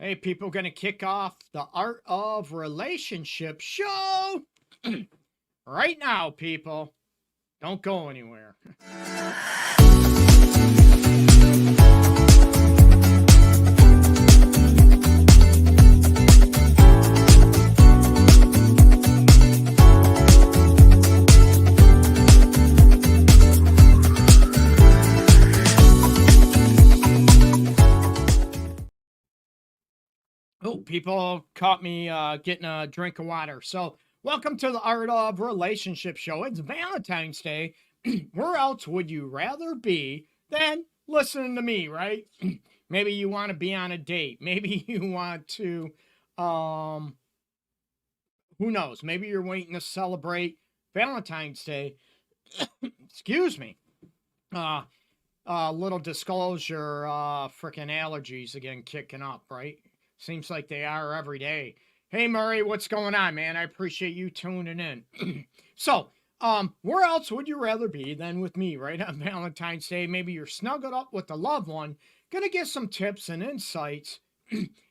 Hey, people, going to kick off the Art of Relationship show right now, people. Don't go anywhere. Oh, people caught me getting a drink of water. So, welcome to the Art of Relationship show. It's Valentine's Day. Where else would you rather be than listening to me, right? Maybe you want to be on a date. Maybe you want to, who knows? Maybe you're waiting to celebrate Valentine's Day. Excuse me. Uh, Little disclosure, freaking allergies again kicking up, right? Seems like they are every day. Hey, Murray, what's going on, man? I appreciate you tuning in. So, where else would you rather be than with me, right? On Valentine's Day, maybe you're snuggled up with a loved one, gonna get some tips and insights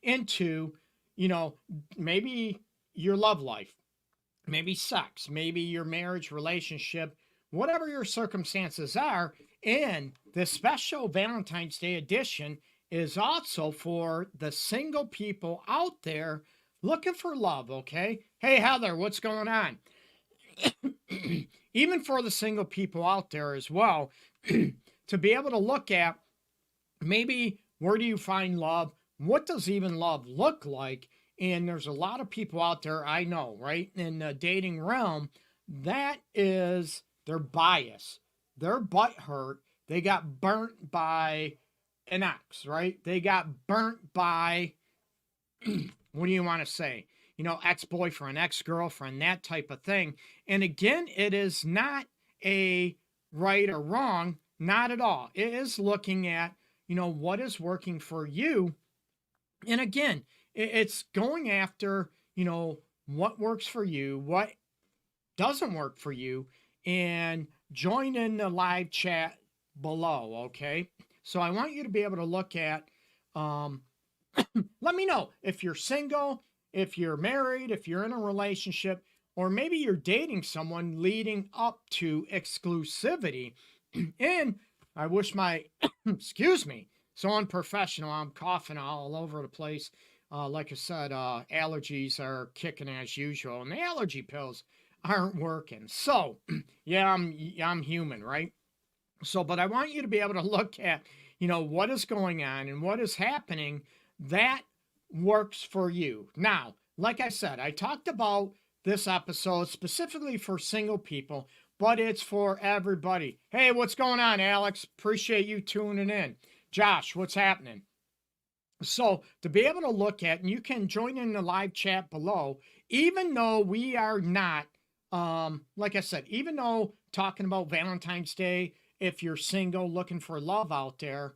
into, maybe your love life, maybe sex, maybe your marriage relationship, whatever your circumstances are. And the special Valentine's Day edition is also for the single people out there looking for love, okay? Hey, Heather, what's going on? Even for the single people out there as well, to be able to look at maybe where do you find love? What does even love look like? And there's a lot of people out there I know, right, in the dating realm, that is their bias. Their butt hurt. They got burnt by an ex, right? They got burnt by, what do you want to say? Ex-boyfriend, ex-girlfriend, that type of thing. And again, it is not a right or wrong, not at all. It is looking at, what is working for you. And again, it's going after, what works for you, what doesn't work for you, and join in the live chat below, okay? So I want you to be able to look at, let me know if you're single, if you're married, if you're in a relationship, or maybe you're dating someone leading up to exclusivity. And I wish my, excuse me, so unprofessional. I'm coughing all over the place. Like I said, allergies are kicking as usual, and the allergy pills aren't working. So, yeah, I'm human, right? So, but I want you to be able to look at, what is going on and what is happening that works for you. Now, like I said, I talked about this episode specifically for single people, but it's for everybody. Hey, what's going on, Alex? Appreciate you tuning in. Josh, what's happening? So, to be able to look at, and you can join in the live chat below, even though we are not, like I said, even though talking about Valentine's Day, if you're single looking for love out there,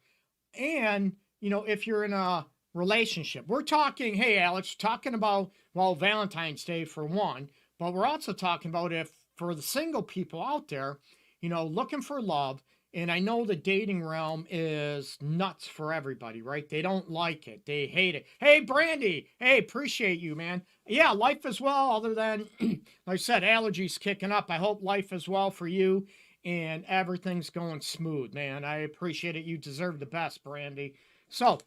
and, if you're in a relationship, we're talking, hey, Alex, talking about, well, Valentine's Day for one, but we're also talking about if for the single people out there, looking for love. And I know the dating realm is nuts for everybody, right? They don't like it. They hate it. Hey, Brandy. Hey, appreciate you, man. Yeah, life as well, other than, like I said, allergies kicking up. I hope life as well for you and everything's going smooth, man. I appreciate it. You deserve the best, Brandy. So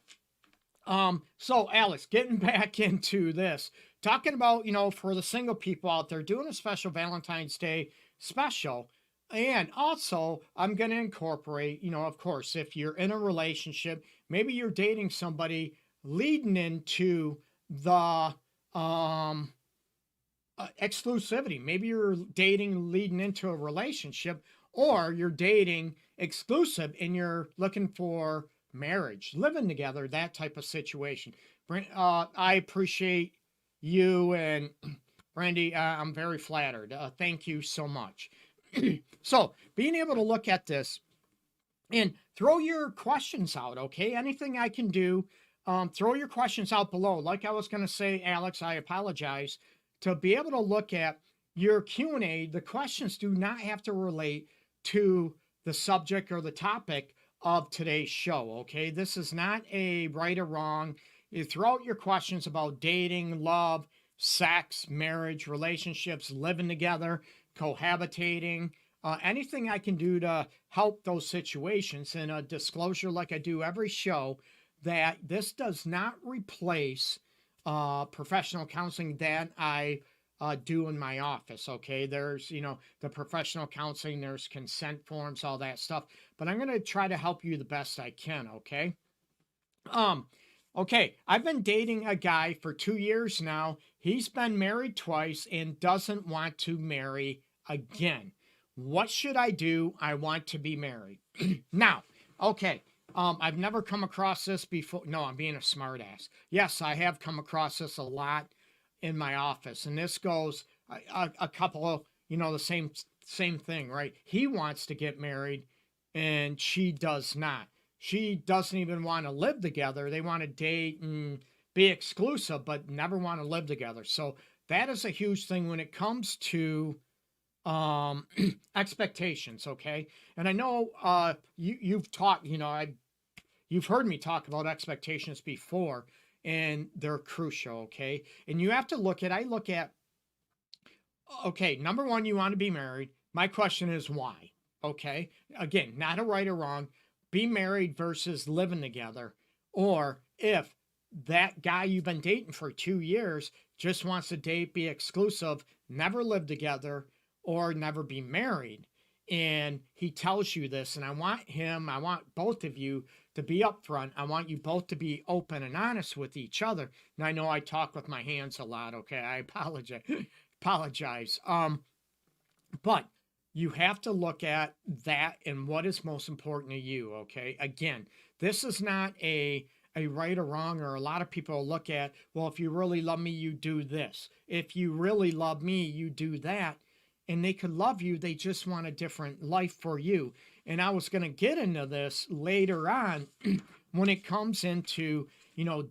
Alex, getting back into this, talking about, for the single people out there, doing a special Valentine's Day special. And also, I'm going to incorporate, of course, if you're in a relationship, maybe you're dating somebody leading into the exclusivity. Maybe you're dating leading into a relationship, or you're dating exclusive and you're looking for marriage, living together, that type of situation. I appreciate you, and Brandy, I'm very flattered. Thank you so much. So, being able to look at this and throw your questions out, okay? Anything I can do, throw your questions out below. Like I was going to say, Alex, I apologize. To be able to look at your Q&A, the questions do not have to relate to the subject or the topic of today's show, okay? This is not a right or wrong. You throw out your questions about dating, love, sex, marriage, relationships, living together, cohabitating, anything I can do to help those situations. And a disclosure, like I do every show, that this does not replace professional counseling that I do in my office. Okay, there's the professional counseling, there's consent forms, all that stuff. But I'm going to try to help you the best I can. Okay. Um, okay, I've been dating a guy for 2 years now. He's been married twice and doesn't want to marry again. What should I do? I want to be married. Now, okay. I've never come across this before. No, I'm being a smartass. Yes, I have come across this a lot in my office, and this goes a couple of the same thing, right? He wants to get married, and she does not. She doesn't even want to live together. They want to date and be exclusive, but never want to live together. So that is a huge thing when it comes to expectations. Okay, and I know you've taught. You've heard me talk about expectations before, and they're crucial. Okay, and you have to I look at, okay, number one, you want to be married. My question is why? Okay, again, not a right or wrong. Be married versus living together. Or if that guy you've been dating for 2 years just wants to date, be exclusive, never live together, or never be married, and he tells you this, and I want both of you to be upfront. I want you both to be open and honest with each other. And I know I talk with my hands a lot. Okay, I apologize. But you have to look at that and what is most important to you. Okay, again, this is not a right or wrong, or a lot of people look at, well, if you really love me, you do this. If you really love me, you do that. And they could love you, they just want a different life for you. And I was going to get into this later on when it comes into,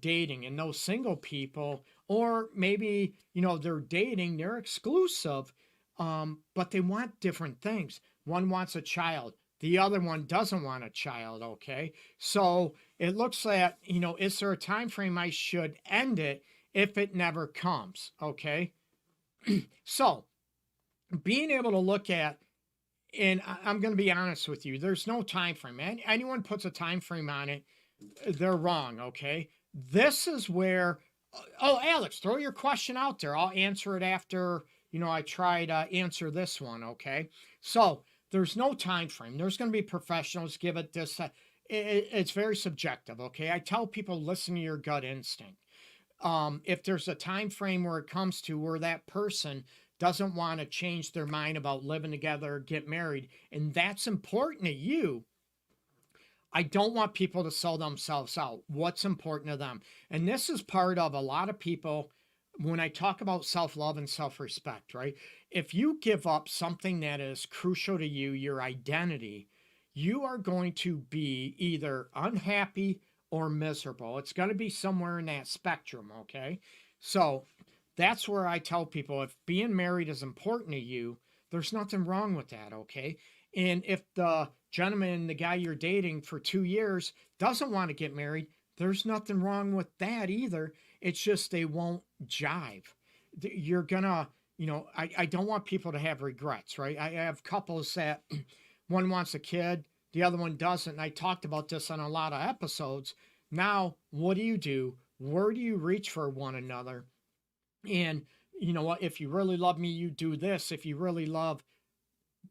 dating and those single people, or maybe, they're dating, they're exclusive, but they want different things. One wants a child, the other one doesn't want a child. Okay. So it looks like, is there a time frame I should end it if it never comes? Okay. So being able to look at, and I'm going to be honest with you, there's no time frame. Anyone puts a time frame on it, they're wrong. Okay. This is where, oh, Alex, throw your question out there. I'll answer it after, I try to answer this one. Okay. So there's no time frame. There's going to be professionals give it this. It's very subjective. Okay. I tell people, listen to your gut instinct. If there's a time frame where it comes to where that person doesn't want to change their mind about living together, get married, and that's important to you, I don't want people to sell themselves out. What's important to them? And this is part of a lot of people when I talk about self-love and self-respect, right? If you give up something that is crucial to you, your identity, you are going to be either unhappy or miserable. It's going to be somewhere in that spectrum, okay? So that's where I tell people, if being married is important to you, there's nothing wrong with that, okay? And if the gentleman, the guy you're dating for 2 years, doesn't want to get married, there's nothing wrong with that either. It's just they won't jive. You're gonna, I don't want people to have regrets, right? I have couples that one wants a kid, the other one doesn't. And I talked about this on a lot of episodes. Now, what do? Where do you reach for one another? And you know what? If you really love me, you do this. If you really love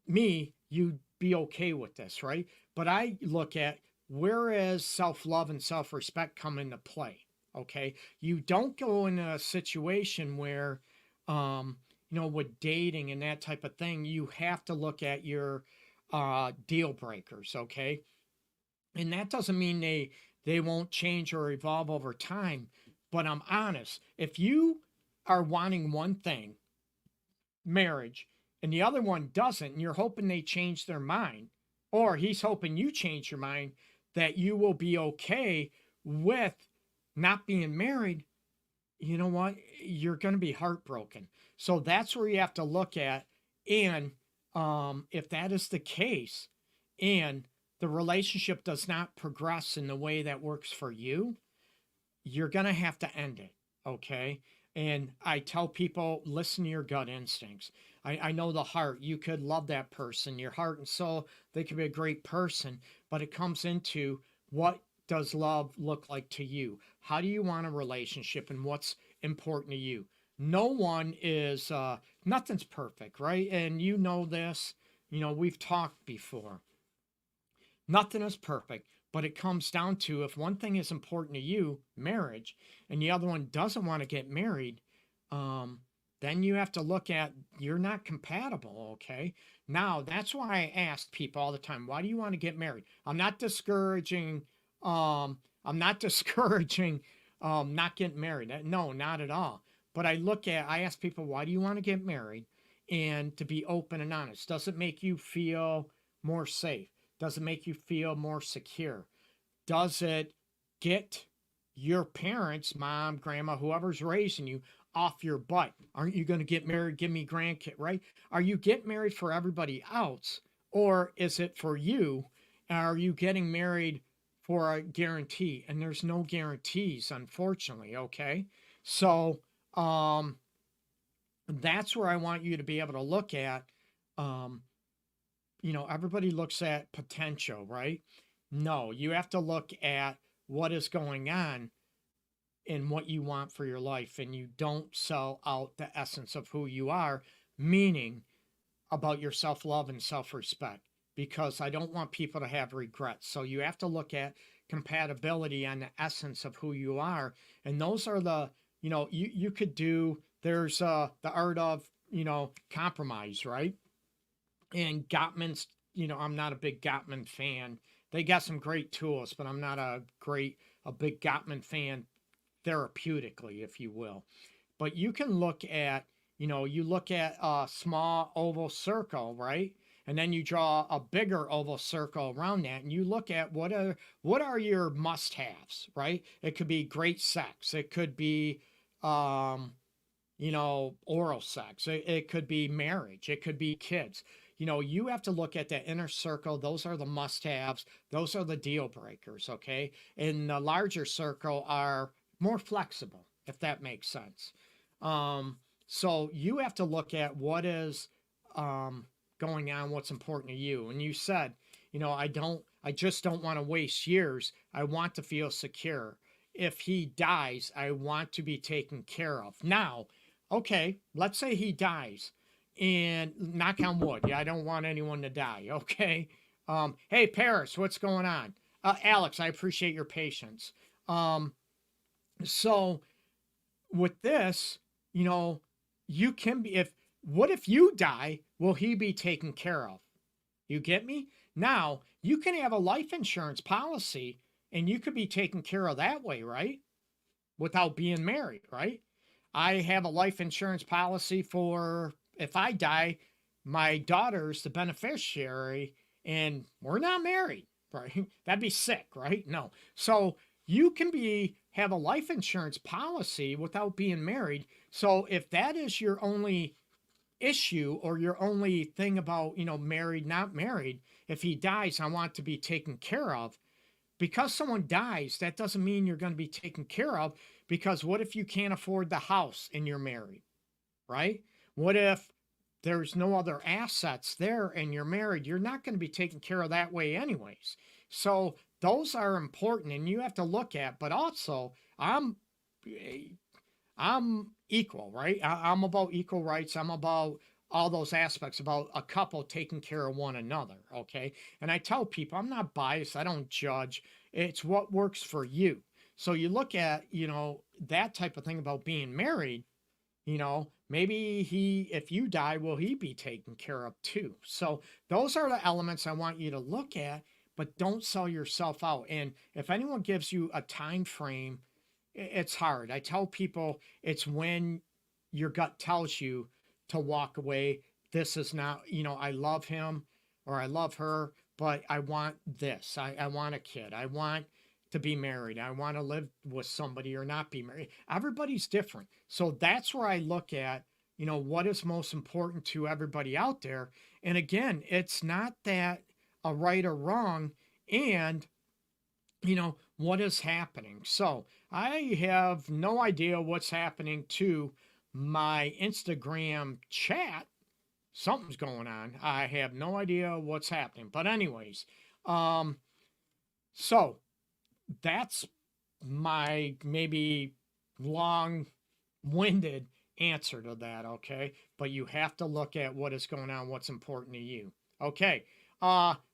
me, you'd be okay with this, right? But I look at, where is self-love and self-respect come into play? Okay. You don't go in a situation where, with dating and that type of thing, you have to look at your deal breakers. Okay. And that doesn't mean they won't change or evolve over time. But I'm honest. If you are wanting one thing, marriage, and the other one doesn't, and you're hoping they change their mind, or he's hoping you change your mind, that you will be okay with not being married, you know what? You're going to be heartbroken. So that's where you have to look at. And if that is the case, and the relationship does not progress in the way that works for you, you're going to have to end it. Okay. And I tell people, listen to your gut instincts. I know the heart. You could love that person, your heart and soul. They could be a great person, but it comes into what does love look like to you? How do you want a relationship and what's important to you? No one is, nothing's perfect, right? And you know this, we've talked before. Nothing is perfect, but it comes down to if one thing is important to you, marriage, and the other one doesn't want to get married, um, then you have to look at you're not compatible, okay? Now, that's why I ask people all the time, why do you want to get married? I'm not discouraging not getting married. No, not at all. But I ask people, why do you want to get married? And to be open and honest, does it make you feel more safe? Does it make you feel more secure? Does it get your parents, mom, grandma, whoever's raising you, off your butt? Aren't you going to get married? Give me grandkid, right? Are you getting married for everybody else, or is it for you? Are you getting married for a guarantee? And there's no guarantees, unfortunately. Okay, so that's where I want you to be able to look at. Um, everybody looks at potential, right? No, you have to look at what is going on and what you want for your life. And you don't sell out the essence of who you are, meaning about your self love and self respect, because I don't want people to have regrets. So you have to look at compatibility on the essence of who you are. And those are you could do, there's the art of, compromise, right? And Gottman's, I'm not a big Gottman fan. They got some great tools, but I'm not a big Gottman fan therapeutically, if you will. But you can look at, you look at a small oval circle, right? And then you draw a bigger oval circle around that, and you look at what are your must-haves, right? It could be great sex. It could be oral sex. It could be marriage. It could be kids. You have to look at that inner circle. Those are the must haves. Those are the deal breakers. Okay. And the larger circle are more flexible, if that makes sense. So you have to look at what is going on, what's important to you. And you said, I just don't want to waste years. I want to feel secure. If he dies, I want to be taken care of. Now, okay, let's say he dies, and knock on wood. Yeah, I don't want anyone to die. Okay. Hey, Paris, what's going on? Alex, I appreciate your patience. So with this, you can be, what if you die? Will he be taken care of? You get me? Now, you can have a life insurance policy and you could be taken care of that way, right? Without being married, right? I have a life insurance policy for if I die, my daughter's the beneficiary and we're not married, right? That'd be sick, right? No. So you can have a life insurance policy without being married. So if that is your only issue or your only thing about, married, not married, if he dies, I want to be taken care of. Because someone dies, that doesn't mean you're going to be taken care of, because what if you can't afford the house and you're married, right? What if there's no other assets there and you're married? You're not going to be taken care of that way anyways. So those are important and you have to look at, but also I'm equal, right? I'm about equal rights. I'm about all those aspects about a couple taking care of one another, okay? And I tell people, I'm not biased. I don't judge. It's what works for you. So you look at, that type of thing about being married, maybe if you die, will he be taken care of too? So those are the elements I want you to look at, but don't sell yourself out. And if anyone gives you a time frame, it's hard. I tell people it's when your gut tells you to walk away. This is not, I love him or I love her, but I want this. I want a kid. I want to be married. I want to live with somebody or not be married. Everybody's different. So that's where I look at, what is most important to everybody out there. And again, it's not that a right or wrong, and what is happening. So I have no idea what's happening to my Instagram chat. Something's going on. I have no idea what's happening. But anyways, um, so that's my maybe long-winded answer to that, okay? But you have to look at what is going on, what's important to you. Okay.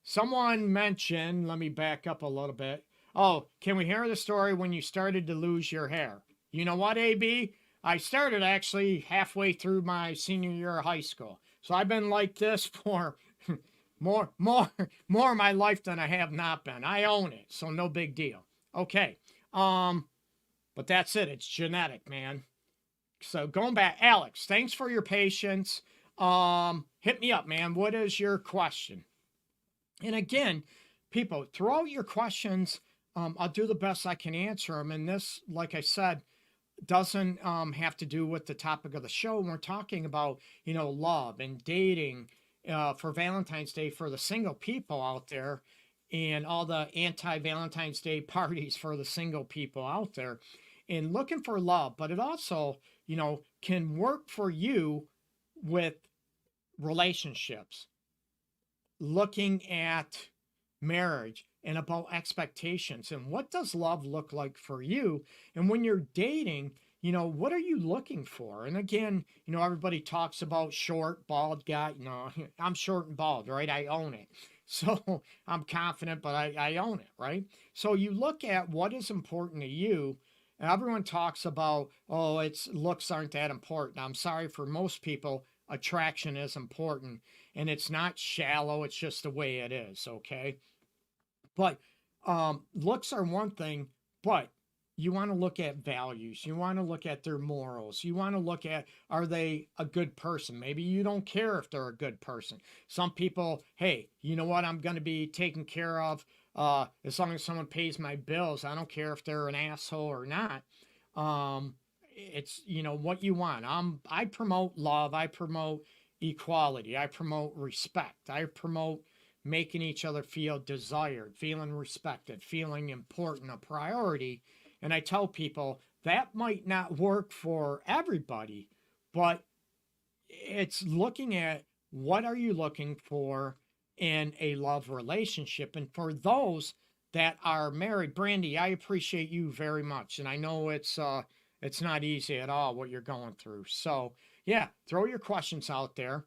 Someone mentioned, let me back up a little bit. Oh, can we hear the story when you started to lose your hair? You know what, AB? I started actually halfway through my senior year of high school. So I've been like this for more of my life than I have not been. I own it, so no big deal. Okay. But that's it. It's genetic, man. So going back, Alex, thanks for your patience. Hit me up, man. What is your question? And again, people, throw out your questions. I'll do the best I can answer them. And this, like I said, doesn't have to do with the topic of the show. We're talking about, love and dating for Valentine's Day for the single people out there, and all the anti-Valentine's Day parties for the single people out there, and looking for love. But it also, can work for you with relationships, looking at marriage and about expectations and what does love look like for you. And when you're dating, what are you looking for? And again, everybody talks about short, bald guy. I'm short and bald, right? I own it. So I'm confident, but I own it, right? So you look at what is important to you. And everyone talks about, oh, it's looks aren't that important. I'm sorry, for most people, attraction is important. And it's not shallow, it's just the way it is, okay? But looks are one thing, but you want to look at values. You want to look at their morals. You want to look at, are they a good person? Maybe you don't care if they're a good person. Some people, hey, you know what? I'm going to be taken care of as long as someone pays my bills. I don't care if they're an asshole or not. It's, what you want. I promote love. I promote equality. I promote respect. I promote making each other feel desired, feeling respected, feeling important, a priority. And I tell people that might not work for everybody, but it's looking at what are you looking for in a love relationship. And for those that are married, Brandy, I appreciate you very much. And I know it's not easy at all what you're going through. So yeah, throw your questions out there.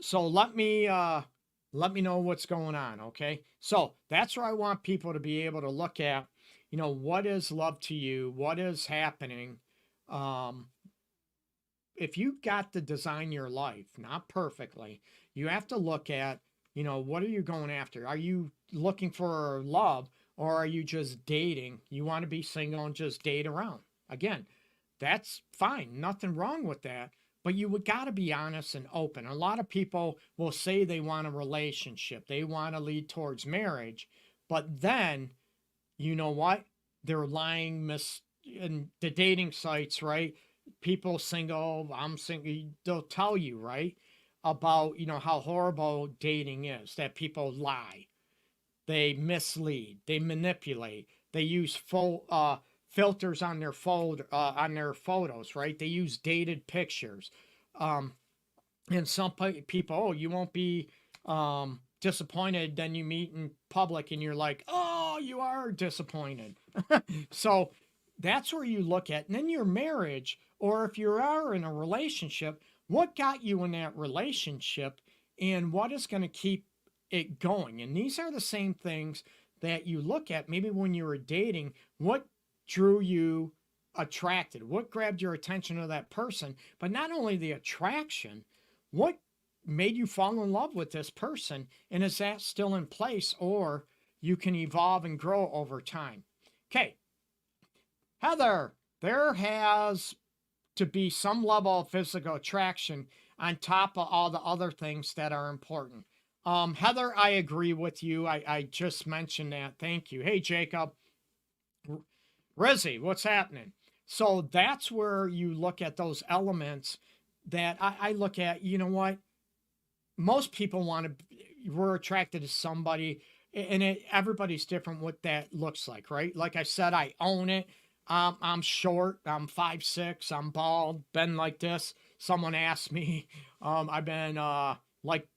So let me know what's going on, okay? So that's where I want people to be able to look at, what is love to you? What is happening? If you've got to design your life, not perfectly, you have to look at, what are you going after? Are you looking for love, or are you just dating? You want to be single and just date around. Again, that's fine. Nothing wrong with that. But you would got to be honest and open. A lot of people will say they want a relationship, they want to lead towards marriage, but then, you know what? They're lying in the dating sites, right? People single, I'm single, they'll tell you, right? About, how horrible dating is, that people lie, they mislead, they manipulate, they use full filters on their on their photos, right? They use dated pictures. And some people, oh, you won't be disappointed. Then you meet in public and you're like, oh, you are disappointed. So that's where you look at. And then your marriage, or if you are in a relationship, what got you in that relationship and what is going to keep it going? And these are the same things that you look at maybe when you were dating. What drew you attracted? What grabbed your attention to that person? But not only the attraction, what made you fall in love with this person? And is that still in place, or you can evolve and grow over time? Okay. Heather, there has to be some level of physical attraction on top of all the other things that are important. Heather, I agree with you. I just mentioned that. Thank you. Hey, Jacob. Rizzy, what's happening? So that's where you look at those elements that I look at. You know what? Most people we're attracted to somebody and everybody's different what that looks like, right? Like I said, I own it. I'm short. I'm 5'6". I'm bald. Been like this. Someone asked me. I've been like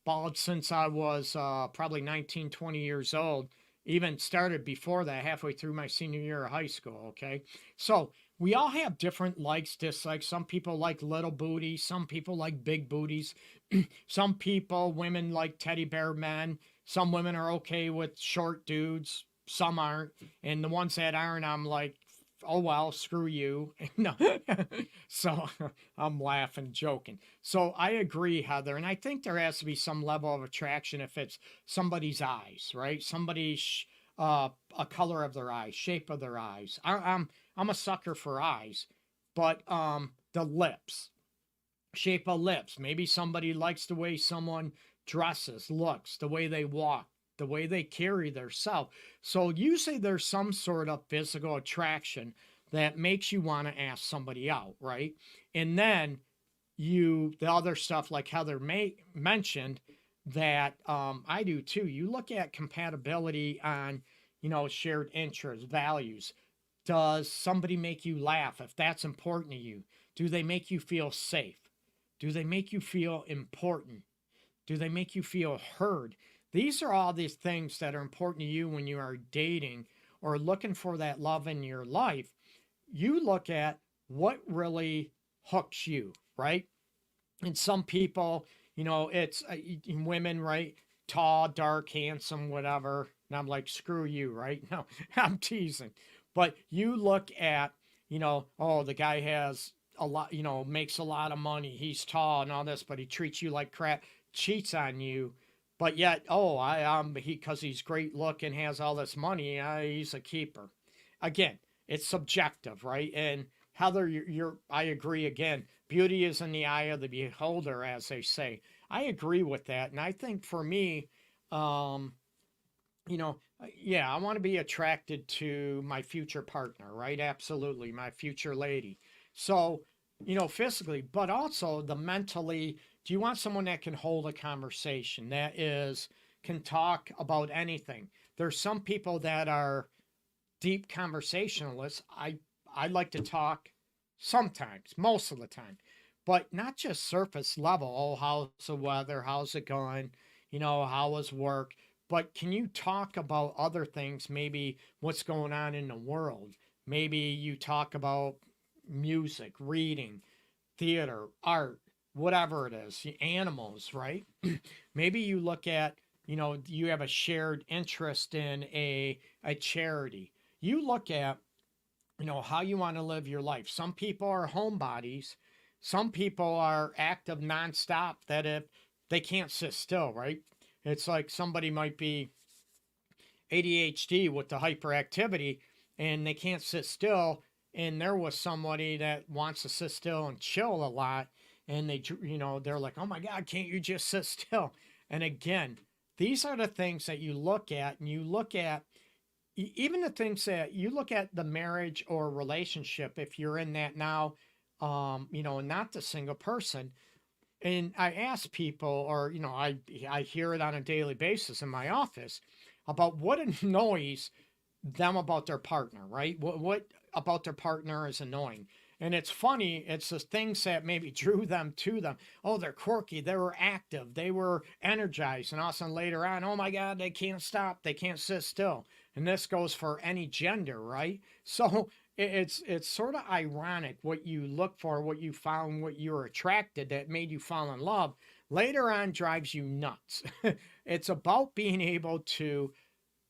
bald since I was probably 19, 20 years old. Even started before that, halfway through my senior year of high school. Okay, so we all have different likes, dislikes. Some people like little booties. Some people like big booties. Some people, women like teddy bear men. Some women are okay with short dudes. Some aren't. And the ones that aren't, I'm like, oh well, screw you. No. So I'm laughing, joking. So I agree, Heather. And I think there has to be some level of attraction if it's somebody's eyes, right? Somebody's a color of their eyes, shape of their eyes. I'm a sucker for eyes, but the lips, shape of lips. Maybe somebody likes the way someone dresses, looks, the way they walk, the way they carry themselves. So usually there's some sort of physical attraction that makes you want to ask somebody out, right? And then the other stuff like Heather mentioned that I do too. You look at compatibility on, shared interests, values. Does somebody make you laugh if that's important to you? Do they make you feel safe? Do they make you feel important? Do they make you feel heard? These are all these things that are important to you when you are dating or looking for that love in your life. You look at what really hooks you, right? And some people, it's women, right? Tall, dark, handsome, whatever. And I'm like, screw you, right? No, I'm teasing. But you look at, oh, the guy has a lot, makes a lot of money. He's tall and all this, but he treats you like crap, cheats on you. But yet, oh, because he's great looking, has all this money, he's a keeper. Again, it's subjective, right? And Heather, I agree again. Beauty is in the eye of the beholder, as they say. I agree with that, and I think for me, um, yeah, I want to be attracted to my future partner, right? Absolutely, my future lady. So, physically, but also the mentally. Do you want someone that can hold a conversation, that can talk about anything? There's some people that are deep conversationalists. I like to talk sometimes, most of the time, but not just surface level. Oh, how's the weather? How's it going? How was work? But can you talk about other things? Maybe what's going on in the world. Maybe you talk about music, reading, theater, art, whatever it is, animals, right? Maybe you look at, you have a shared interest in a charity. You look at, how you want to live your life. Some people are homebodies. Some people are active nonstop, that if they can't sit still, right? It's like somebody might be ADHD with the hyperactivity and they can't sit still. And there was somebody that wants to sit still and chill a lot. And they're like, oh my God, can't you just sit still? And again, these are the things that you look at, and you look at even the things that you look at the marriage or relationship, if you're in that now, not the single person. And I ask people, or, I hear it on a daily basis in my office about what annoys them about their partner, right? What about their partner is annoying. And it's funny, it's the things that maybe drew them to them. Oh, they're quirky, they were active, they were energized. And all of a sudden later on, oh my God, they can't stop, they can't sit still. And this goes for any gender, right? So it's sort of ironic what you look for, what you found, what you were attracted that made you fall in love. Later on drives you nuts. It's about being able to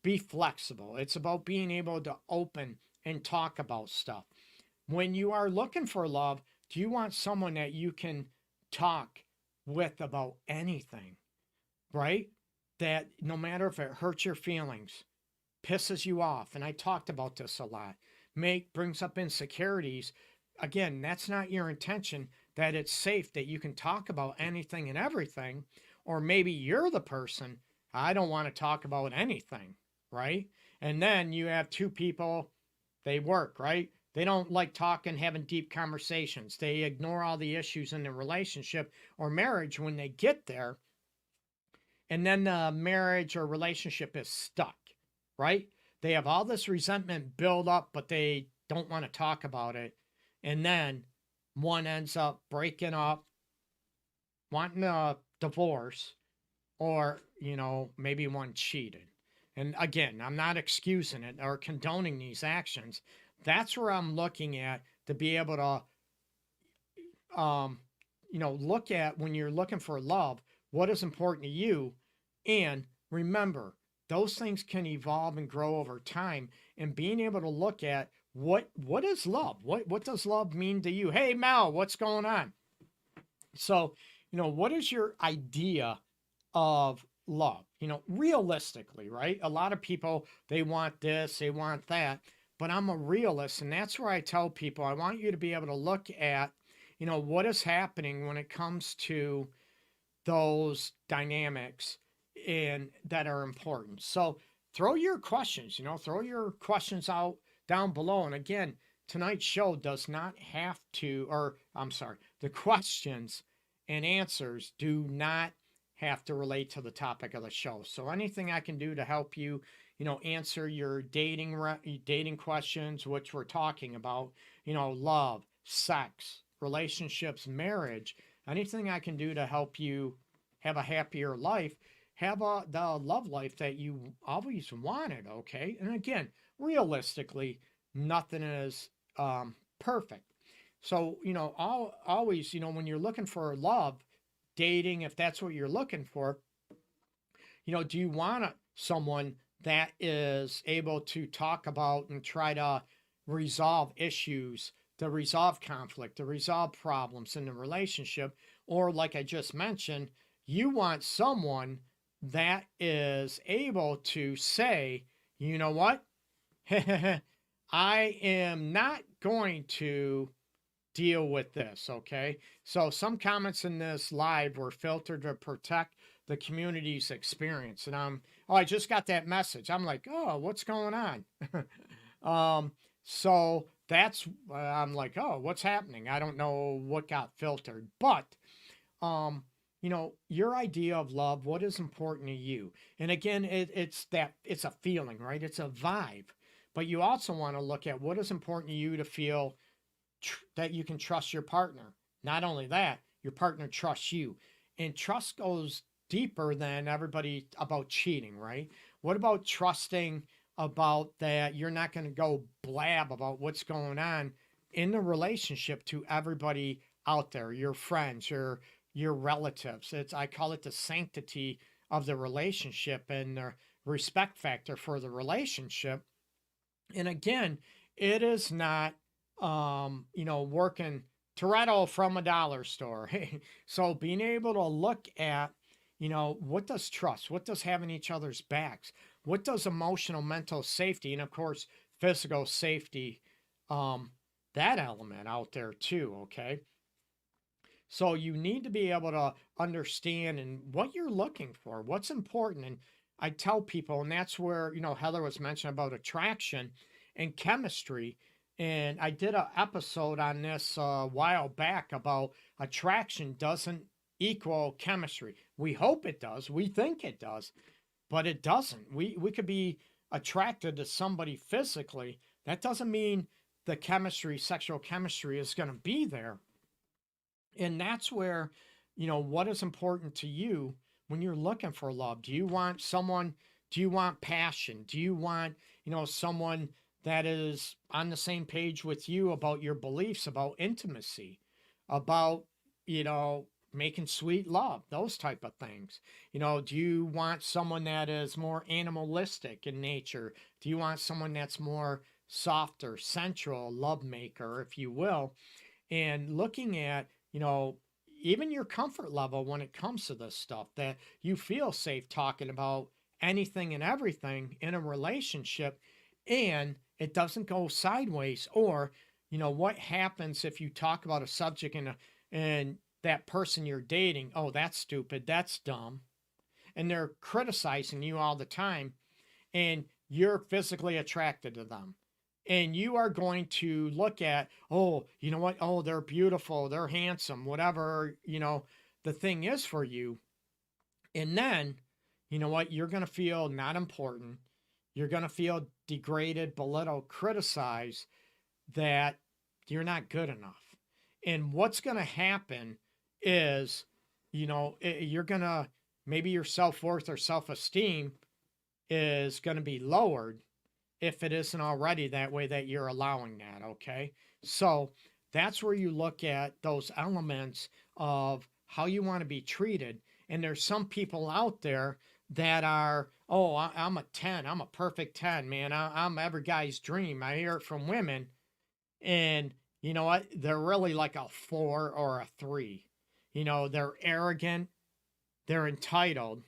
be flexible. It's about being able to open and talk about stuff. When you are looking for love, do you want someone that you can talk with about anything, right? That no matter if it hurts your feelings, pisses you off, and I talked about this a lot, brings up insecurities. Again, that's not your intention, that it's safe, that you can talk about anything and everything. Or maybe you're the person, I don't want to talk about anything, right? And then you have two people, they work, right? They don't like talking, having deep conversations. They ignore all the issues in the relationship or marriage when they get there. and then the marriage or relationship is stuck, right? They have all this resentment build up, but they don't want to talk about it. And then one ends up breaking up, wanting a divorce, or, maybe one cheated. And again, I'm not excusing it or condoning these actions. That's where I'm looking at to be able to, look at when you're looking for love, what is important to you. And remember, those things can evolve and grow over time. And being able to look at what is love? What does love mean to you? Hey, Mel, what's going on? So, what is your idea of love? Realistically, right? A lot of people, they want this, they want that, but I'm a realist. And that's where I tell people, I want you to be able to look at, what is happening when it comes to those dynamics and that are important. So throw your questions, throw your questions out down below. And again, tonight's show does not have to, or I'm sorry, the questions and answers do not have to relate to the topic of the show. So anything I can do to help you, answer your dating questions, which we're talking about, love, sex, relationships, marriage, anything I can do to help you have a happier life, have the love life that you always wanted, okay? And again, realistically, nothing is perfect. So, always, when you're looking for love, dating, if that's what you're looking for, do you want someone that is able to talk about and try to resolve issues, to resolve conflict, to resolve problems in the relationship? Or, like I just mentioned, you want someone that is able to say, you know what? I am not going to deal with this, okay? So some comments in this live were filtered to protect the community's experience. And I just got that message. I'm like, oh, what's going on? So that's, I'm like, oh, what's happening? I don't know what got filtered, but, your idea of love, what is important to you? And again, it's a feeling, right? It's a vibe. But you also want to look at what is important to you to feel that you can trust your partner. Not only that, your partner trusts you. And trust goes deeper than everybody about cheating, right? What about trusting about that you're not going to go blab about what's going on in the relationship to everybody out there, your friends, your relatives. I call it the sanctity of the relationship and the respect factor for the relationship. And again, it is not working Toretto from a dollar store. So being able to look at, what does trust, what does having each other's backs, what does emotional, mental safety, and of course, physical safety, that element out there too, okay? So you need to be able to understand and what you're looking for, what's important. And I tell people, and that's where, Heather was mentioning about attraction and chemistry. And I did an episode on this a while back about attraction doesn't equal chemistry. We hope it does. We think it does, but it doesn't. We could be attracted to somebody physically. That doesn't mean the chemistry, sexual chemistry is going to be there. And that's where, what is important to you when you're looking for love? Do you want someone, do you want passion? Do you want, someone that is on the same page with you about your beliefs, about intimacy, about, making sweet love, those type of things? Do you want someone that is more animalistic in nature? Do you want someone that's more softer, sensual, love maker, if you will? And looking at, even your comfort level when it comes to this stuff, that you feel safe talking about anything and everything in a relationship, and it doesn't go sideways. Or, what happens if you talk about a subject and that person you're dating, oh, that's stupid, that's dumb, and they're criticizing you all the time, and you're physically attracted to them. And you are going to look at, oh, you know what? Oh, they're beautiful, they're handsome, whatever, the thing is for you. And then you know what? You're going to feel not important. You're going to feel degraded, belittled, criticized, that you're not good enough. And what's going to happen is, you're going to, maybe your self worth or self esteem is going to be lowered if it isn't already that way, that you're allowing that. Okay. So that's where you look at those elements of how you want to be treated. And there's some people out there that are, oh, I'm a 10. I'm a perfect 10, man. I'm every guy's dream. I hear it from women. And you know what? They're really like a 4 or a 3. They're arrogant, they're entitled,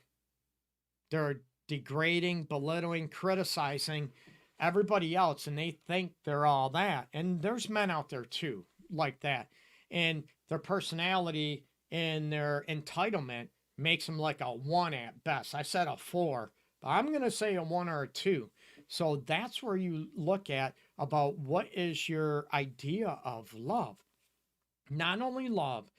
they're degrading, belittling, criticizing everybody else, and they think they're all that. And there's men out there too, like that. And their personality and their entitlement makes them like a 1 at best. I said a 4, but I'm going to say a 1 or a 2. So that's where you look at about what is your idea of love. Not only love,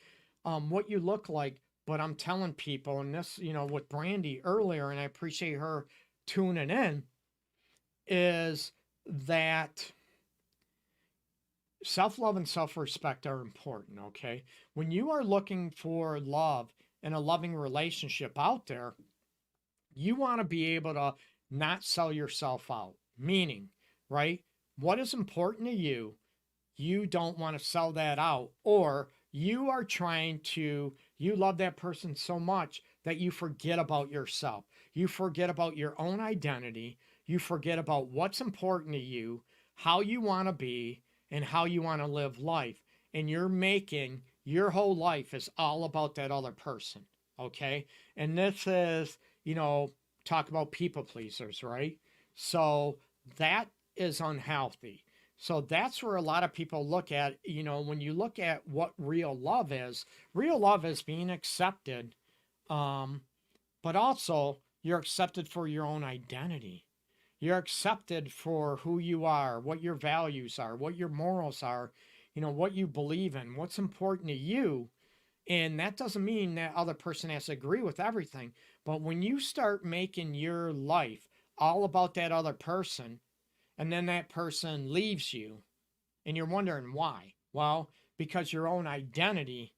what you look like, but I'm telling people, and this, with Brandy earlier, and I appreciate her tuning in, is that self-love and self-respect are important, okay? When you are looking for love and a loving relationship out there, you want to be able to not sell yourself out. Meaning, right? What is important to you, you don't want to sell that out. Or you are you love that person so much that you forget about yourself. You forget about your own identity. You forget about what's important to you, how you want to be, and how you want to live life. And you're making your whole life is all about that other person. Okay. And this is, talk about people pleasers, right? So that is unhealthy. So that's where a lot of people look at, when you look at what real love is being accepted, but also you're accepted for your own identity. You're accepted for who you are, what your values are, what your morals are, what you believe in, what's important to you. And that doesn't mean that other person has to agree with everything. But when you start making your life all about that other person, and then that person leaves you, and you're wondering why. Well, because your own identity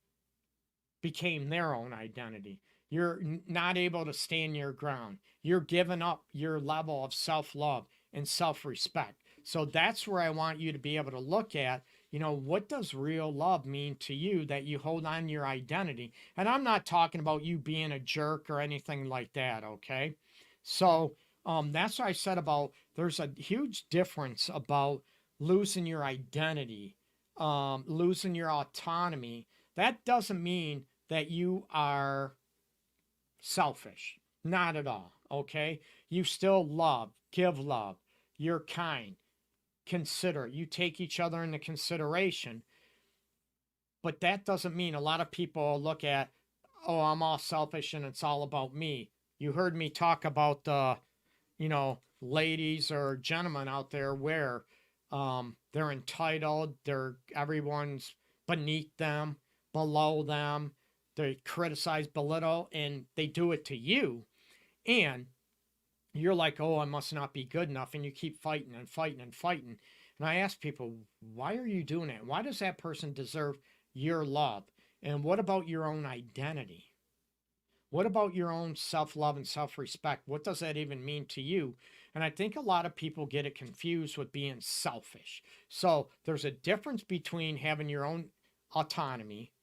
became their own identity. You're not able to stand your ground. You're giving up your level of self love and self respect. So that's where I want you to be able to look at, what does real love mean to you, that you hold on to your identity? And I'm not talking about you being a jerk or anything like that, okay? So that's what I said about there's a huge difference about losing your identity, losing your autonomy. That doesn't mean that you are selfish. Not at all. Okay. You still love, give love. You're kind, considerate. You take each other into consideration. But that doesn't mean a lot of people look at, oh, I'm all selfish and it's all about me. You heard me talk about the, ladies or gentlemen out there where they're entitled, everyone's beneath them, below them. They criticize, belittle, and they do it to you. And you're like, oh, I must not be good enough. And you keep fighting and fighting and fighting. And I ask people, why are you doing that? Why does that person deserve your love? And what about your own identity? What about your own self-love and self-respect? What does that even mean to you? And I think a lot of people get it confused with being selfish. So there's a difference between having your own autonomy,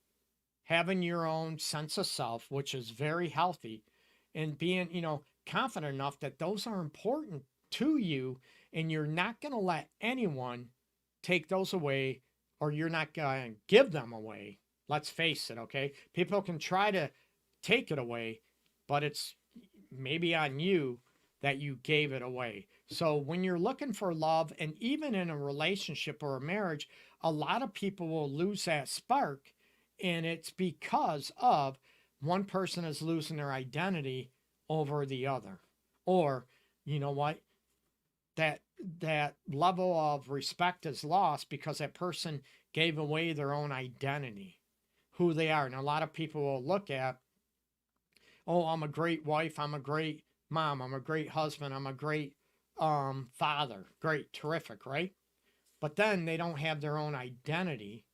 having your own sense of self, which is very healthy, and being, confident enough that those are important to you, and you're not going to let anyone take those away, or you're not going to give them away. Let's face it, okay? People can try to take it away, but it's maybe on you that you gave it away. So when you're looking for love, and even in a relationship or a marriage, a lot of people will lose that spark, and it's because of one person is losing their identity over the other. Or, you know what? That level of respect is lost because that person gave away their own identity, who they are. And a lot of people will look at, oh, I'm a great wife, I'm a great mom, I'm a great husband, I'm a great father. Great, terrific, right? But then they don't have their own identity.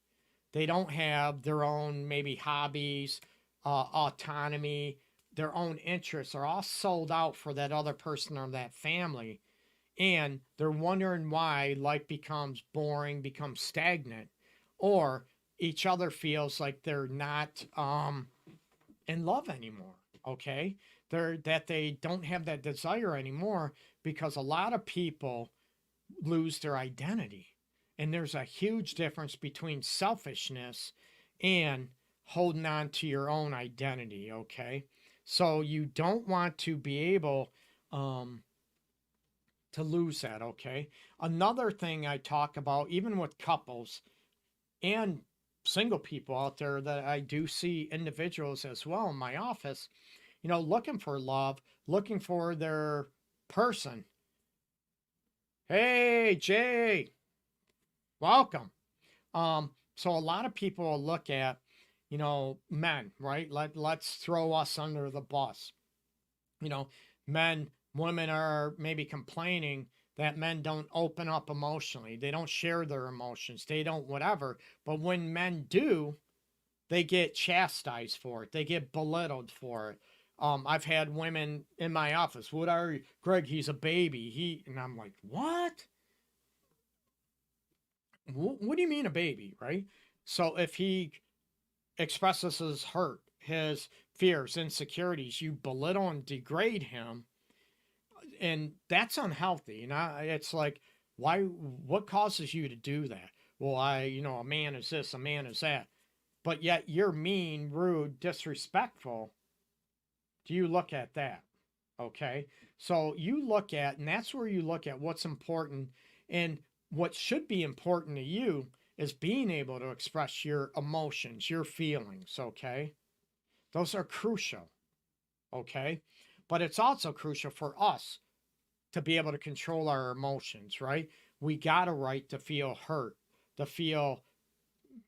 They don't have their own maybe hobbies, autonomy, their own interests are all sold out for that other person or that family. And they're wondering why life becomes boring, becomes stagnant, or each other feels like they're not in love anymore. Okay. That they don't have that desire anymore because a lot of people lose their identity. And there's a huge difference between selfishness and holding on to your own identity. Okay. So you don't want to be able to lose that. Okay. Another thing I talk about, even with couples and single people out there, that I do see individuals as well in my office, looking for love, looking for their person. Hey, Jay, welcome. So a lot of people will look at, men, right? Let's throw us under the bus. You know, women are maybe complaining that men don't open up emotionally. They don't share their emotions. They don't whatever. But when men do, they get chastised for it. They get belittled for it. I've had women in my office. What are you, Greg? He's a baby. And I'm like, what? What do you mean a baby, right? So if he expresses his hurt, his fears, insecurities, you belittle and degrade him, and that's unhealthy. It's like, why? What causes you to do that? Well, a man is this, a man is that, but yet you're mean, rude, disrespectful. Do you look at that? Okay. So you look at, and that's where you look at what's important. And what should be important to you is being able to express your emotions, your feelings. Okay. Those are crucial. Okay. But it's also crucial for us to be able to control our emotions, right? We got a right to feel hurt, to feel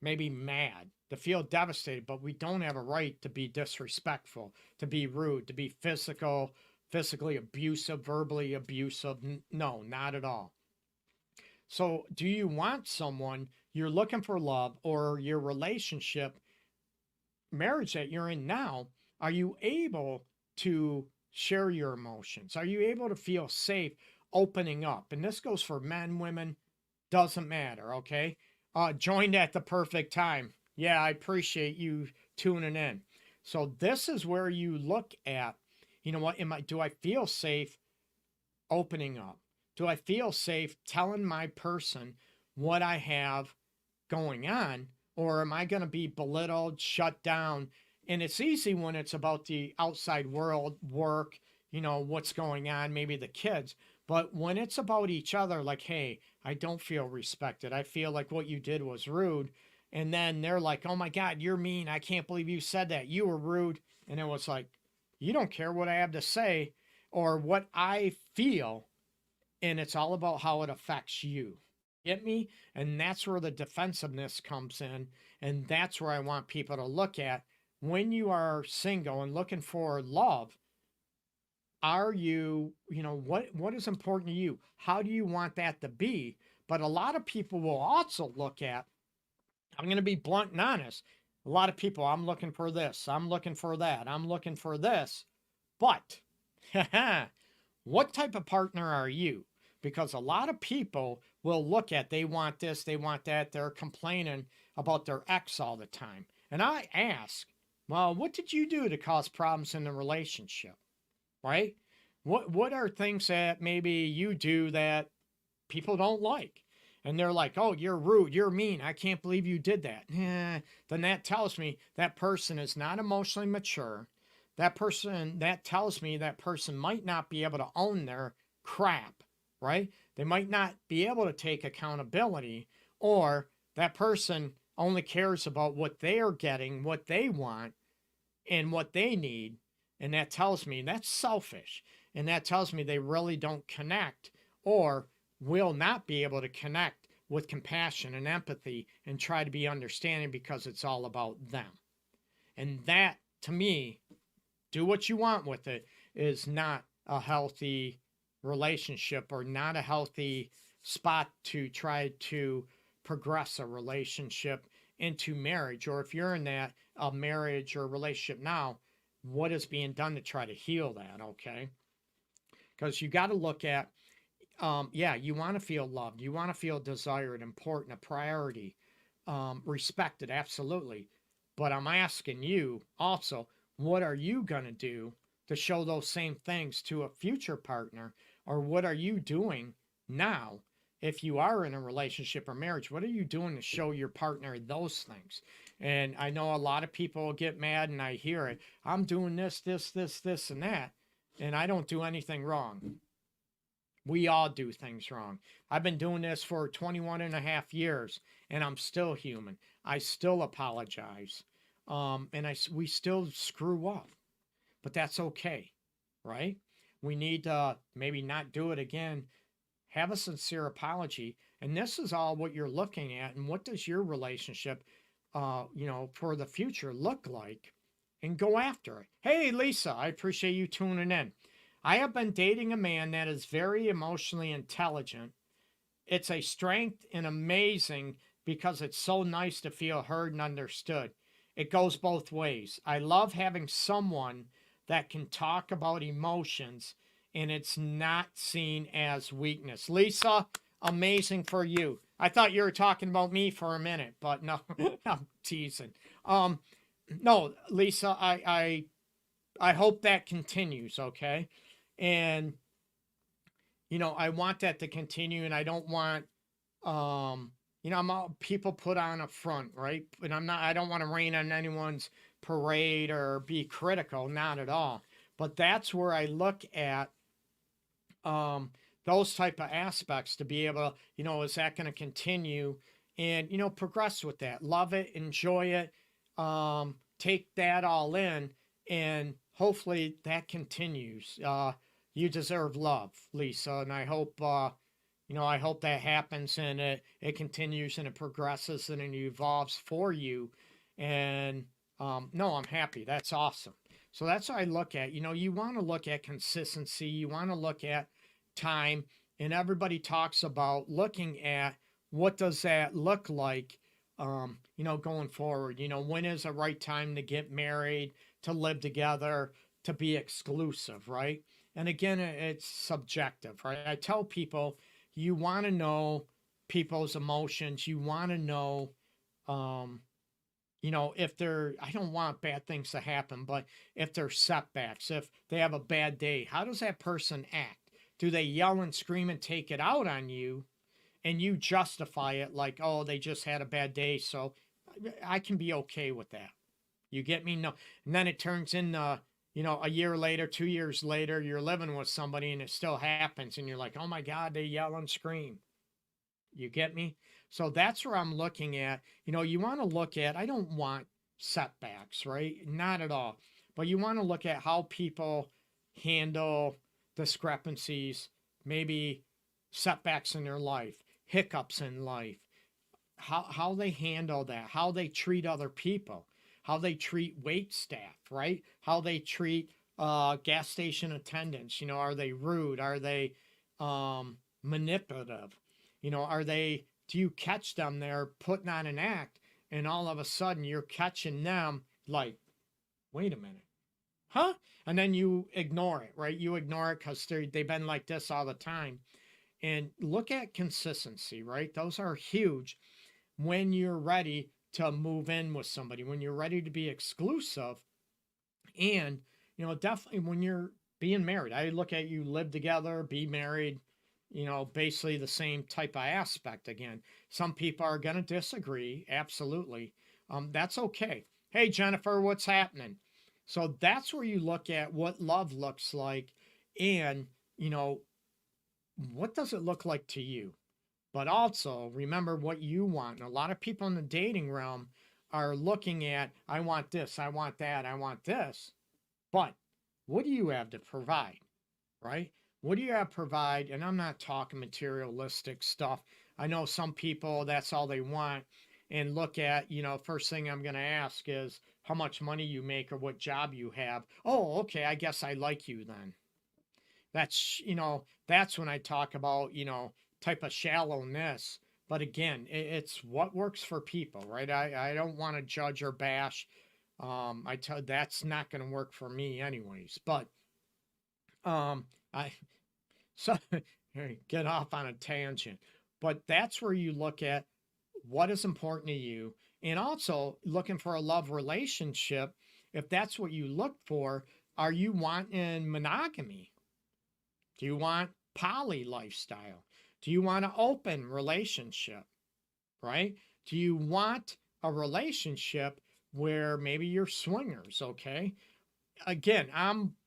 maybe mad, to feel devastated, but we don't have a right to be disrespectful, to be rude, to be physically abusive, verbally abusive. No, not at all. So, do you want someone, you're looking for love, or your relationship, marriage that you're in now, are you able to share your emotions? Are you able to feel safe opening up? And this goes for men, women, doesn't matter, okay? Joined at the perfect time. Yeah, I appreciate you tuning in. So this is where you look at, what do I feel safe opening up? Do I feel safe telling my person what I have going on? Or am I going to be belittled, shut down? And it's easy when it's about the outside world, work, what's going on, maybe the kids. But when it's about each other, like, hey, I don't feel respected. I feel like what you did was rude. And then they're like, oh my God, you're mean. I can't believe you said that. You were rude. And it was like, you don't care what I have to say or what I feel. And it's all about how it affects you. Get me? And that's where the defensiveness comes in. And that's where I want people to look at when you are single and looking for love. Are you, what is important to you? How do you want that to be? But a lot of people will also look at, I'm going to be blunt and honest. A lot of people, I'm looking for this, I'm looking for that, I'm looking for this. But what type of partner are you? Because a lot of people will look at, they want this, they want that, they're complaining about their ex all the time. And I ask, well, what did you do to cause problems in the relationship? Right? What are things that maybe you do that people don't like? And they're like, oh, you're rude, you're mean, I can't believe you did that. Then that tells me that person is not emotionally mature. That tells me that person might not be able to own their crap, right? They might not be able to take accountability, or that person only cares about what they are getting, what they want, and what they need. And that tells me that's selfish. And that tells me they really don't connect or will not be able to connect with compassion and empathy and try to be understanding because it's all about them. And that, to me, do what you want with it, is not a healthy relationship or not a healthy spot to try to progress a relationship into marriage. Or if you're in that marriage or relationship now, what is being done to try to heal that? Okay. Because you got to look at, yeah, you want to feel loved, you want to feel desired, important, a priority, respected, absolutely. But I'm asking you also, what are you going to do to show those same things to a future partner? Or what are you doing now? If you are in a relationship or marriage, what are you doing to show your partner those things? And I know a lot of people get mad, and I hear it. I'm doing this, and that, and I don't do anything wrong. We all do things wrong. I've been doing this for 21 and a half years, and I'm still human. I still apologize. We still screw up, but that's okay, right? We need to maybe not do it again. Have a sincere apology. And this is all what you're looking at. And what does your relationship, for the future look like? And go after it. Hey, Lisa, I appreciate you tuning in. I have been dating a man that is very emotionally intelligent. It's a strength and amazing because it's so nice to feel heard and understood. It goes both ways. I love having someone that can talk about emotions and it's not seen as weakness. Lisa, amazing for you. I thought you were talking about me for a minute, but no, I'm teasing. No, Lisa, I hope that continues, okay? And I want that to continue, and I don't want people put on a front, right? And I don't want to rain on anyone's parade or be critical, not at all. But that's where I look at those type of aspects to be able to, is that going to continue and, progress with that, love it, enjoy it, take that all in, and hopefully that continues. You deserve love, Lisa, and I hope I hope that happens and it continues and it progresses and it evolves for you. And no, I'm happy. That's awesome. So that's what I look at. You want to look at consistency. You want to look at time. And everybody talks about looking at what does that look like, going forward. When is the right time to get married, to live together, to be exclusive, right? And again, it's subjective, right? I tell people, you want to know people's emotions. You want to know, if I don't want bad things to happen, but if there's setbacks, if they have a bad day, how does that person act? Do they yell and scream and take it out on you and you justify it like, oh, they just had a bad day, so I can be okay with that. You get me? No. And then it turns into, a year later, 2 years later, you're living with somebody and it still happens and you're like, oh my God, they yell and scream. You get me? So that's where I'm looking at. You want to look at, I don't want setbacks, right? Not at all. But you want to look at how people handle discrepancies, maybe setbacks in their life, hiccups in life, how they handle that, how they treat other people, how they treat wait staff, right? How they treat gas station attendants. Are they rude? Are they manipulative? Do you catch them there putting on an act and all of a sudden you're catching them like, wait a minute, huh? And then you ignore it, right? You ignore it because they've been like this all the time. And look at consistency, right? Those are huge when you're ready to move in with somebody, when you're ready to be exclusive, and definitely when you're being married. I look at you live together, be married, basically the same type of aspect. Again, some people are going to disagree, absolutely. That's okay. Hey, Jennifer, what's happening? So that's where you look at what love looks like, and what does it look like to you? But also remember what you want. And a lot of people in the dating realm are looking at, I want this, I want that, I want this. But what do you have to provide, right? What do you have to provide? And I'm not talking materialistic stuff. I know some people, that's all they want. And look at, first thing I'm going to ask is how much money you make or what job you have. Oh, okay, I guess I like you then. That's, that's when I talk about, type of shallowness. But again, it's what works for people, right? I don't want to judge or bash. That's not going to work for me anyways. But um, I so get off on a tangent. But that's where you look at what is important to you, and also looking for a love relationship. If that's what you look for, are you wanting monogamy? Do you want poly lifestyle? Do you want an open relationship? Right? Do you want a relationship where maybe you're swingers? Okay. Again,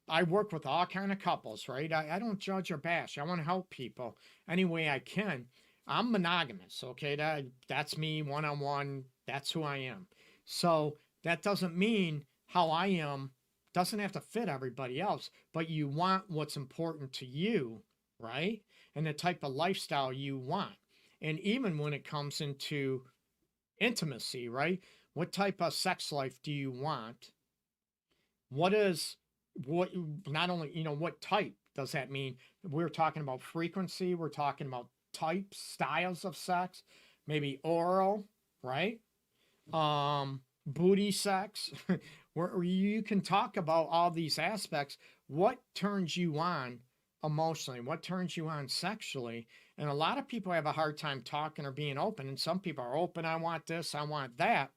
I work with all kind of couples, right? I don't judge or bash. I want to help people any way I can. I'm monogamous, okay? That's me one on one. That's who I am. So that doesn't mean how I am doesn't have to fit everybody else, but you want what's important to you, right? And the type of lifestyle you want. And even when it comes into intimacy, right? What type of sex life do you want? What is what not only, what type does that mean? We're talking about frequency, we're talking about types, styles of sex, maybe oral, right? Booty sex, where you can talk about all these aspects. What turns you on emotionally? What turns you on sexually? And a lot of people have a hard time talking or being open. And some people are open. I want this, I want that.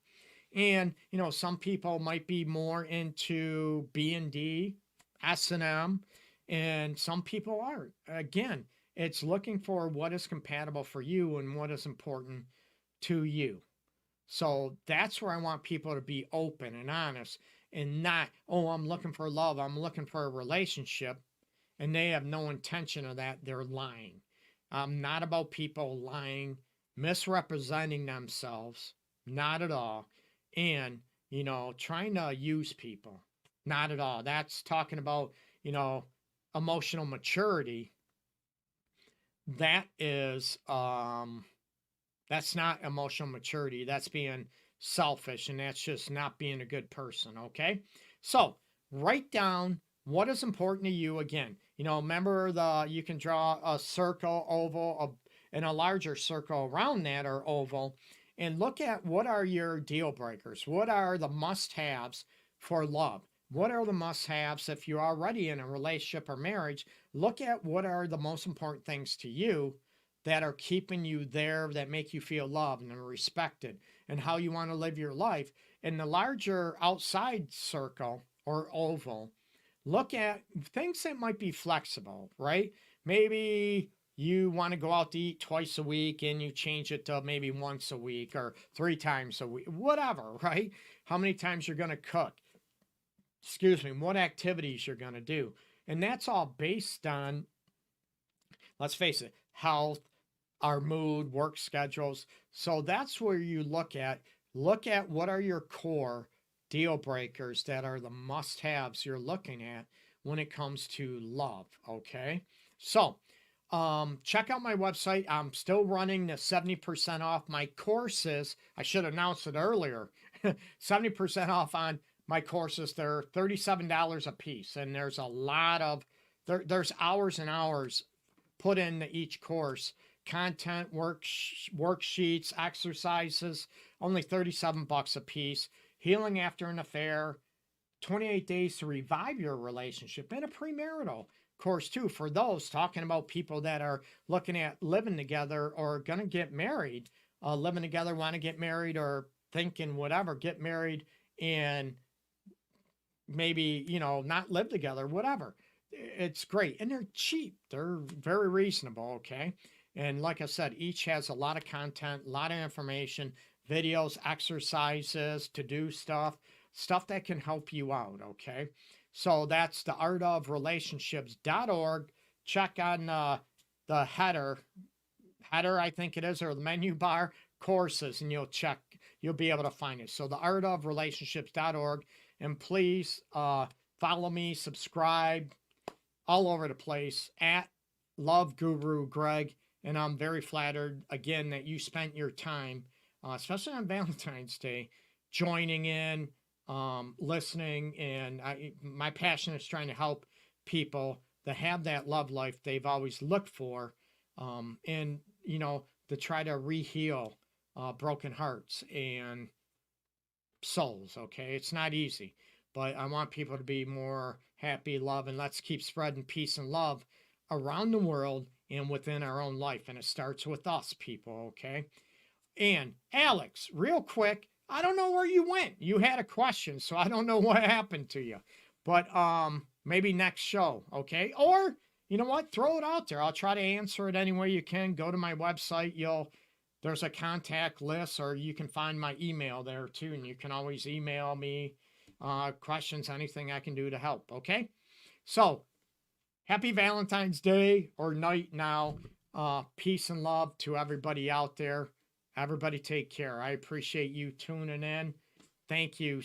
And, some people might be more into B&D, S&M, and some people aren't. Again, it's looking for what is compatible for you and what is important to you. So that's where I want people to be open and honest and not, oh, I'm looking for love, I'm looking for a relationship, and they have no intention of that. They're lying. I'm not about people lying, misrepresenting themselves, not at all. And, trying to use people, not at all. That's talking about, emotional maturity. That is, that's not emotional maturity. That's being selfish, and that's just not being a good person. Okay. So write down what is important to you. Again, remember you can draw a circle, oval, and a larger circle around that or oval, and look at what are your deal breakers. What are the must-haves for love? What are the must-haves if you're already in a relationship or marriage? Look at what are the most important things to you that are keeping you there, that make you feel loved and respected, and how you want to live your life. In the larger outside circle or oval, look at things that might be flexible, right? Maybe you want to go out to eat twice a week and you change it to maybe once a week or 3 times a week, whatever, right? How many times you're going to cook, what activities you're going to do. And that's all based on, let's face it, health, our mood, work schedules. So that's where you look at what are your core deal breakers that are the must-haves you're looking at when it comes to love. Okay. So check out my website. I'm still running the 70% off my courses. I should have announced it earlier. 70% off on my courses. They're $37 a piece. And there's a lot of, there's hours and hours put into each course. Content, worksheets, exercises, only $37 a piece. Healing after an affair, 28 days to revive your relationship, and a premarital course too for those talking about people that are looking at living together or going to get married, living together, want to get married, or thinking whatever, get married and maybe, not live together, whatever. It's great. And they're cheap. They're very reasonable. Okay. And like I said, each has a lot of content, a lot of information, videos, exercises, to do stuff that can help you out. Okay. So that's the artofrelationships.org. Check on the header, I think it is, or the menu bar, courses, and you'll be able to find it. So the artofrelationships.org. And please follow me, subscribe, all over the place at LoveGuruGreg. And I'm very flattered, again, that you spent your time, especially on Valentine's Day, joining in, listening. And my passion is trying to help people that have that love life they've always looked for, and to try to reheal broken hearts and souls. Okay, it's not easy, but I want people to be more happy, love, and let's keep spreading peace and love around the world and within our own life. And it starts with us, people. Okay. And Alex, real quick, I don't know where you went. You had a question, so I don't know what happened to you. But maybe next show, okay? Or you know what? Throw it out there. I'll try to answer it any way you can. Go to my website. There's a contact list, or you can find my email there too, and you can always email me questions, anything I can do to help. Okay? So happy Valentine's Day or night now. Peace and love to everybody out there. Everybody take care. I appreciate you tuning in. Thank you